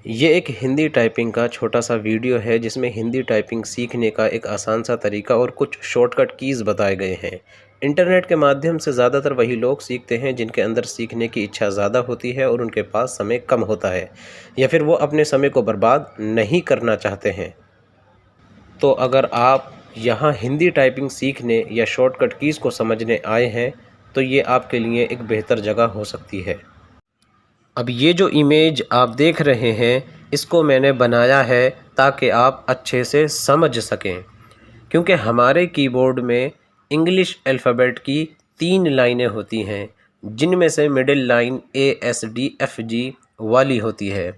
ये एक हिंदी टाइपिंग का छोटा सा वीडियो है जिसमें हिंदी टाइपिंग सीखने का एक आसान सा तरीका और कुछ शॉर्टकट कीज़ बताए गए हैं। इंटरनेट के माध्यम से ज़्यादातर वही लोग सीखते हैं जिनके अंदर सीखने की इच्छा ज़्यादा होती है और उनके पास समय कम होता है या फिर वो अपने समय को बर्बाद नहीं करना चाहते हैं। तो अगर आप यहाँ हिंदी टाइपिंग सीखने या शॉर्टकट कीज़ को समझने आए हैं तो ये आपके लिए एक बेहतर जगह हो सकती है। अब ये जो इमेज आप देख रहे हैं इसको मैंने बनाया है ताकि आप अच्छे से समझ सकें, क्योंकि हमारे कीबोर्ड में इंग्लिश अल्फ़ाबेट की 3 लाइनें होती हैं जिनमें से मिडिल लाइन ASDFG वाली होती है।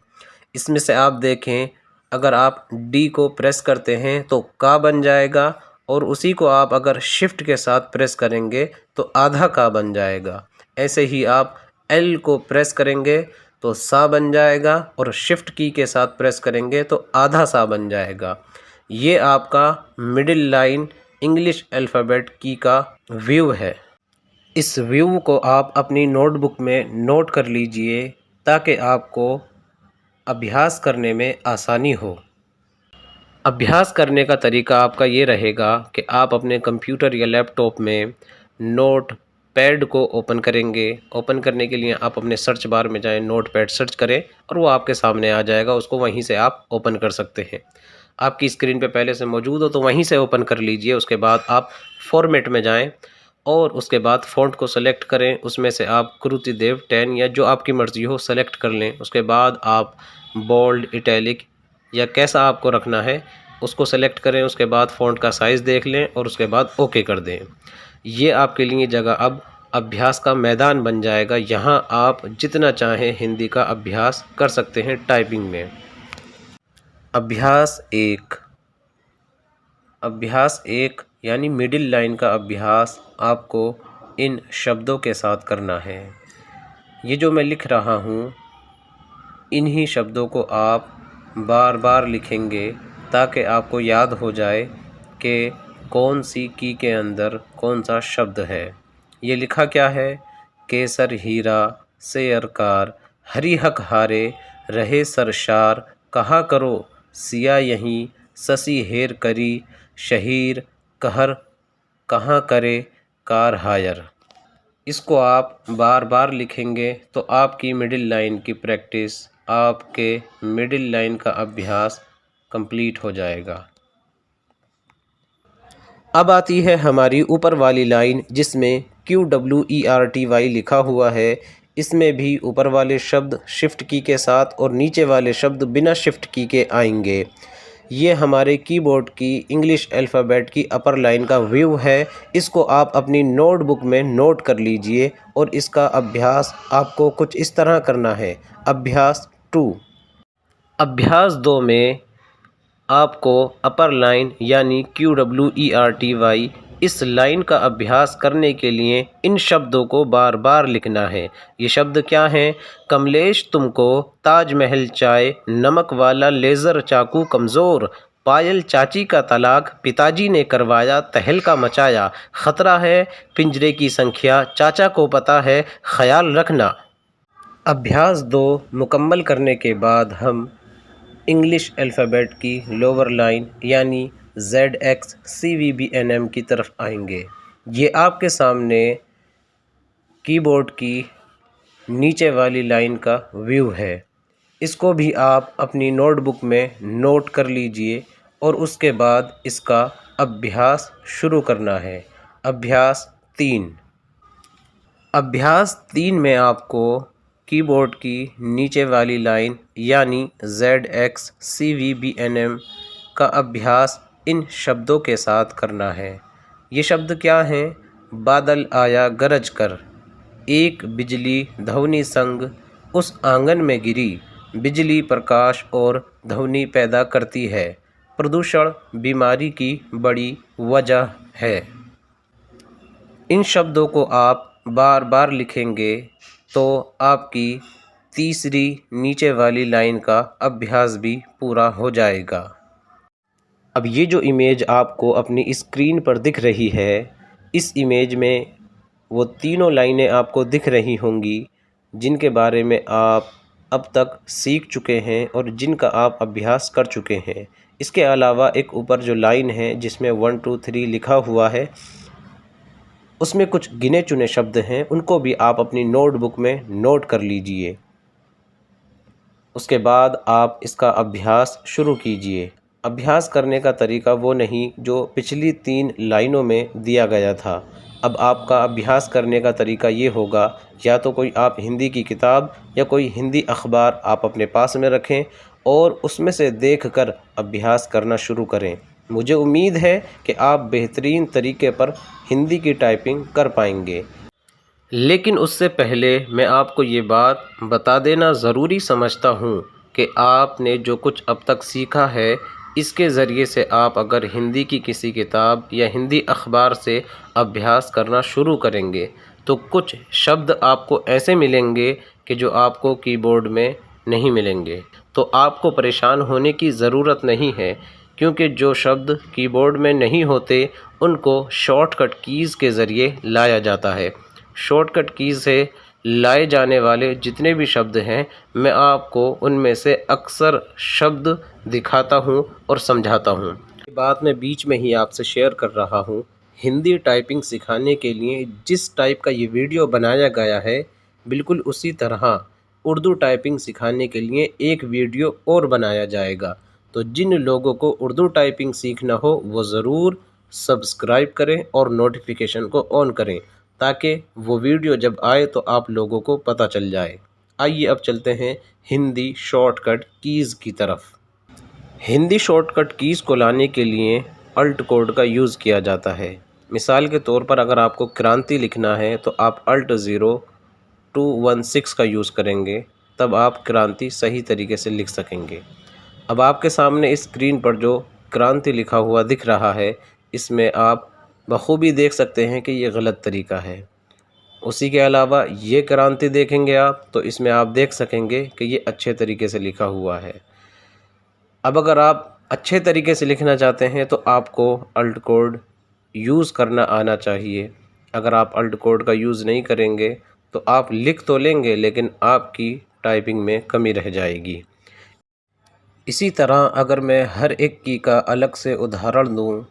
इसमें से आप देखें, अगर आप डी को प्रेस करते हैं तो का बन जाएगा और उसी को आप अगर शिफ्ट के साथ प्रेस करेंगे तो आधा का बन जाएगा। ऐसे ही आप एल को प्रेस करेंगे तो सा बन जाएगा और शिफ्ट की के साथ प्रेस करेंगे तो आधा सा बन जाएगा। ये आपका मिडिल लाइन इंग्लिश अल्फ़ाबेट की का व्यू है। इस व्यू को आप अपनी नोटबुक में नोट कर लीजिए ताकि आपको अभ्यास करने में आसानी हो। अभ्यास करने का तरीका आपका ये रहेगा कि आप अपने कंप्यूटर या लैपटॉप में नोट पैड को ओपन करेंगे। ओपन करने के लिए आप अपने सर्च बार में जाएं, नोट पैड सर्च करें और वो आपके सामने आ जाएगा। उसको वहीं से आप ओपन कर सकते हैं। आपकी स्क्रीन पे पहले से मौजूद हो तो वहीं से ओपन कर लीजिए। उसके बाद आप फॉर्मेट में जाएं और उसके बाद फ़ॉन्ट को सेलेक्ट करें। उसमें से आप कृतिदेव 10 या जो आपकी मर्ज़ी हो सेलेक्ट कर लें। उसके बाद आप बोल्ड, इटैलिक या कैसा आपको रखना है उसको सेलेक्ट करें। उसके बाद फ़ॉन्ट का साइज़ देख लें और उसके बाद ओके कर दें। ये आपके लिए जगह अब अभ्यास का मैदान बन जाएगा। यहाँ आप जितना चाहें हिंदी का अभ्यास कर सकते हैं टाइपिंग में। अभ्यास एक यानी मिडिल लाइन का अभ्यास आपको इन शब्दों के साथ करना है। ये जो मैं लिख रहा हूँ इन्हीं शब्दों को आप बार बार लिखेंगे ताकि आपको याद हो जाए कि कौन सी की के अंदर कौन सा शब्द है। ये लिखा क्या है? केसर हीरा शेयर कार, हरिहक हारे रहे सरशार, कहा करो सिया यहीं, ससी हेर करी, शहीर कहर कहाँ करे कार हायर। इसको आप बार बार लिखेंगे तो आपकी मिडिल लाइन की प्रैक्टिस, आपके मिडिल लाइन का अभ्यास कंप्लीट हो जाएगा। अब आती है हमारी ऊपर वाली लाइन जिसमें QWERTY लिखा हुआ है। इसमें भी ऊपर वाले शब्द शिफ्ट की के साथ और नीचे वाले शब्द बिना शिफ्ट की के आएंगे। ये हमारे कीबोर्ड की इंग्लिश अल्फ़ाबेट की अपर लाइन का व्यू है। इसको आप अपनी नोटबुक में नोट कर लीजिए और इसका अभ्यास आपको कुछ इस तरह करना है। अभ्यास 2। अभ्यास 2 में आपको अपर लाइन यानी QWERTY इस लाइन का अभ्यास करने के लिए इन शब्दों को बार बार लिखना है। ये शब्द क्या हैं? कमलेश तुमको ताजमहल चाय, नमक वाला लेज़र चाकू कमज़ोर, पायल चाची का तलाक पिताजी ने करवाया, तहलका मचाया, ख़तरा है पिंजरे की संख्या, चाचा को पता है ख्याल रखना। अभ्यास 2 मुकम्मल करने के बाद हम इंग्लिश अल्फ़ाबेट की लोअर लाइन यानी ZXCVBNM की तरफ आएंगे। ये आपके सामने कीबोर्ड की नीचे वाली लाइन का व्यू है। इसको भी आप अपनी नोटबुक में नोट कर लीजिए और उसके बाद इसका अभ्यास शुरू करना है। अभ्यास 3। अभ्यास 3 में आपको कीबोर्ड की नीचे वाली लाइन यानी ZXCVBNM का अभ्यास इन शब्दों के साथ करना है। ये शब्द क्या हैं? बादल आया गरज कर, एक बिजली ध्वनि संग उस आंगन में गिरी, बिजली प्रकाश और ध्वनि पैदा करती है, प्रदूषण बीमारी की बड़ी वजह है। इन शब्दों को आप बार बार लिखेंगे तो आपकी तीसरी नीचे वाली लाइन का अभ्यास भी पूरा हो जाएगा। अब ये जो इमेज आपको अपनी स्क्रीन पर दिख रही है, इस इमेज में वो तीनों लाइनें आपको दिख रही होंगी जिनके बारे में आप अब तक सीख चुके हैं और जिनका आप अभ्यास कर चुके हैं। इसके अलावा एक ऊपर जो लाइन है जिसमें 1 2 3 लिखा हुआ है, उसमें कुछ गिने चुने शब्द हैं, उनको भी आप अपनी नोटबुक में नोट कर लीजिए। उसके बाद आप इसका अभ्यास शुरू कीजिए। अभ्यास करने का तरीका वो नहीं जो पिछली 3 लाइनों में दिया गया था। अब आपका अभ्यास करने का तरीका ये होगा, या तो कोई आप हिंदी की किताब या कोई हिंदी अखबार आप अपने पास में रखें और उसमें से देखकर अभ्यास करना शुरू करें। मुझे उम्मीद है कि आप बेहतरीन तरीके पर हिंदी की टाइपिंग कर पाएंगे। लेकिन उससे पहले मैं आपको ये बात बता देना ज़रूरी समझता हूँ कि आपने जो कुछ अब तक सीखा है, इसके ज़रिए से आप अगर हिंदी की किसी किताब या हिंदी अखबार से अभ्यास करना शुरू करेंगे तो कुछ शब्द आपको ऐसे मिलेंगे कि जो आपको कीबोर्ड में नहीं मिलेंगे। तो आपको परेशान होने की ज़रूरत नहीं है, क्योंकि जो शब्द कीबोर्ड में नहीं होते उनको शॉर्टकट कीज़ के ज़रिए लाया जाता है। शॉर्टकट कीज़ से लाए जाने वाले जितने भी शब्द हैं, मैं आपको उनमें से अक्सर शब्द दिखाता हूं और समझाता हूं। ये बात मैं बीच में ही आपसे शेयर कर रहा हूं। हिंदी टाइपिंग सिखाने के लिए जिस टाइप का ये वीडियो बनाया गया है, बिल्कुल उसी तरह उर्दू टाइपिंग सिखाने के लिए एक वीडियो और बनाया जाएगा। तो जिन लोगों को उर्दू टाइपिंग सीखना हो वो ज़रूर सब्सक्राइब करें और नोटिफिकेशन को ऑन करें, ताकि वो वीडियो जब आए तो आप लोगों को पता चल जाए। आइए अब चलते हैं हिंदी शॉर्टकट कीज़ की तरफ। हिंदी शॉर्टकट कीज़ को लाने के लिए अल्ट कोड का यूज़ किया जाता है। मिसाल के तौर पर अगर आपको क्रांति लिखना है तो आप अल्ट 0216 का यूज़ करेंगे, तब आप क्रांति सही तरीके से लिख सकेंगे। अब आपके सामने इस स्क्रीन पर जो क्रांति लिखा हुआ दिख रहा है, इसमें आप बखूबी देख सकते हैं कि ये गलत तरीका है। उसी के अलावा ये क्रांति देखेंगे आप तो इसमें आप देख सकेंगे कि ये अच्छे तरीके से लिखा हुआ है। अब अगर आप अच्छे तरीके से लिखना चाहते हैं तो आपको अल्ट कोड यूज़ करना आना चाहिए। अगर आप अल्ट कोड का यूज़ नहीं करेंगे तो आप लिख तो लेंगे लेकिन आपकी टाइपिंग में कमी रह जाएगी। इसी तरह अगर मैं हर एक की का अलग से उदाहरण दूं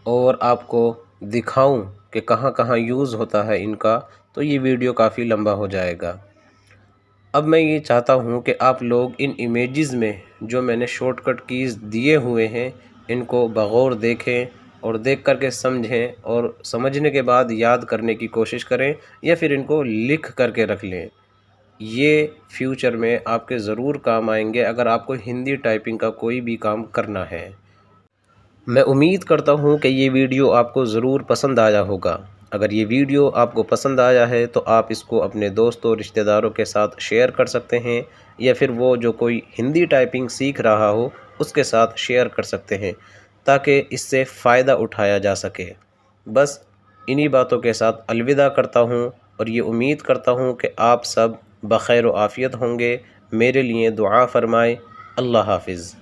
और आपको दिखाऊं कि कहाँ कहाँ यूज़ होता है इनका, तो ये वीडियो काफ़ी लंबा हो जाएगा। अब मैं ये चाहता हूँ कि आप लोग इन इमेजेस में जो मैंने शॉर्टकट कीज़ दिए हुए हैं, इनको बगौर देखें और देख कर के समझें और समझने के बाद याद करने की कोशिश करें या फिर इनको लिख करके रख लें। ये फ्यूचर में आपके ज़रूर काम आएंगे अगर आपको हिंदी टाइपिंग का कोई भी काम करना है। मैं उम्मीद करता हूँ कि ये वीडियो आपको ज़रूर पसंद आया होगा। अगर ये वीडियो आपको पसंद आया है तो आप इसको अपने दोस्तों रिश्तेदारों के साथ शेयर कर सकते हैं, या फिर वो जो कोई हिंदी टाइपिंग सीख रहा हो उसके साथ शेयर कर सकते हैं, ताकि इससे फ़ायदा उठाया जा सके। बस इन्हीं बातों के साथ अलविदा करता हूँ और ये उम्मीद करता हूँ कि आप सब बख़ैर व आफ़ियत होंगे। मेरे लिए दुआ फ़रमाएँ। अल्लाह हाफ़िज़।